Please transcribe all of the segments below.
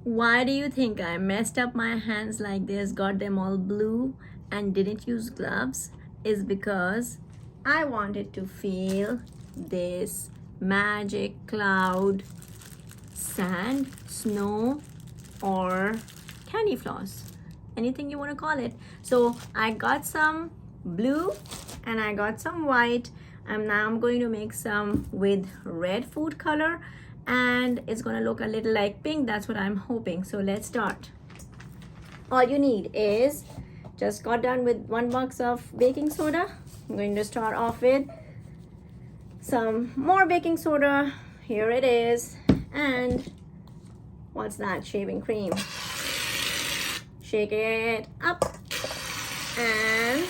Why do you think I messed up my hands like this, got them all blue, and didn't use gloves? Is because I wanted to feel this magic cloud, sand, snow, or candy floss, anything you want to call it. So I got some blue and I got some white, and now I'm going to make some with red food color, and it's going to look a little like pink. That's what I'm hoping. So let's start. All you need is, just got done with 1 box of baking soda. I'm going to start off with some more baking soda. Here it is. And what's that? Shaving cream. Shake it up. And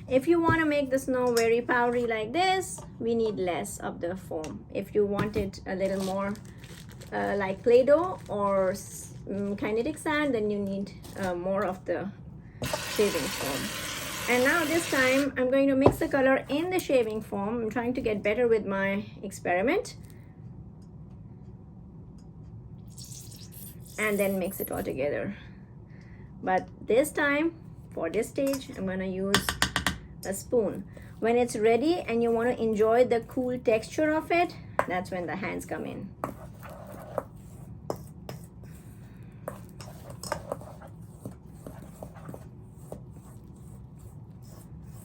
if you want to make the snow very powdery like this, we need less of the foam. If you want it a little more like Play-Doh or kinetic sand, then you need more of the shaving foam. And now this time I'm going to mix the color in the shaving foam. I'm trying to get better with my experiment. And then mix it all together. But this time, for this stage, I'm going to use a spoon. When it's ready and you want to enjoy the cool texture of it, that's when the hands come in.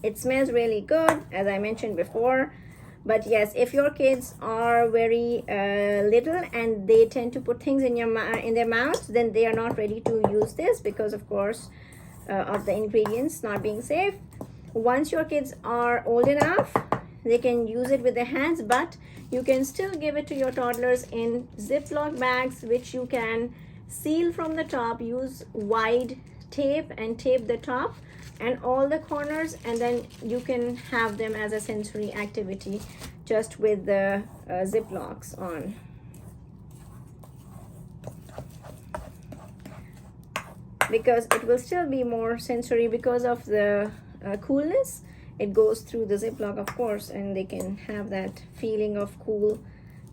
It smells really good, as I mentioned before. But yes, if your kids are very little and they tend to put things in their mouths, then they are not ready to use this because, of course, of the ingredients not being safe. Once your kids are old enough, they can use it with their hands, but you can still give it to your toddlers in Ziploc bags, which you can seal from the top. Use wide tape and tape the top and all the corners, and then you can have them as a sensory activity just with the Ziplocs on. Because it will still be more sensory because of the coolness. It goes through the Ziploc, of course, and they can have that feeling of cool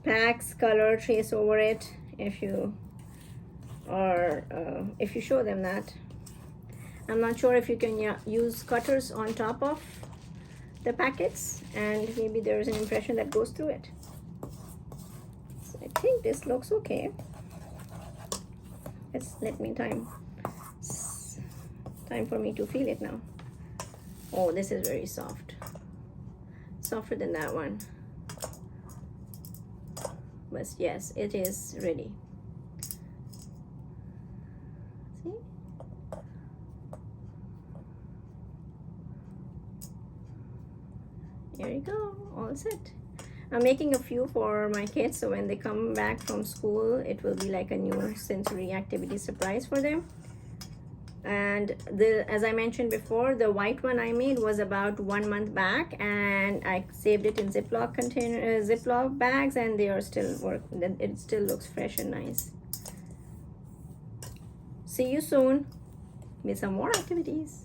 packs, color trace over it if you show them that. I'm not sure if you can use cutters on top of the packets, and maybe there's an impression that goes through it. So I think this looks okay. Let me time for me to feel it now. Oh, this is very soft, softer than that one. But yes, it is ready. See? There you go, all set. I'm making a few for my kids, so when they come back from school, it will be like a new sensory activity surprise for them. And as I mentioned before, the white one I made was about 1 month back, and I saved it in Ziploc bags, and they are still working. It still looks fresh and nice. See you soon with some more activities.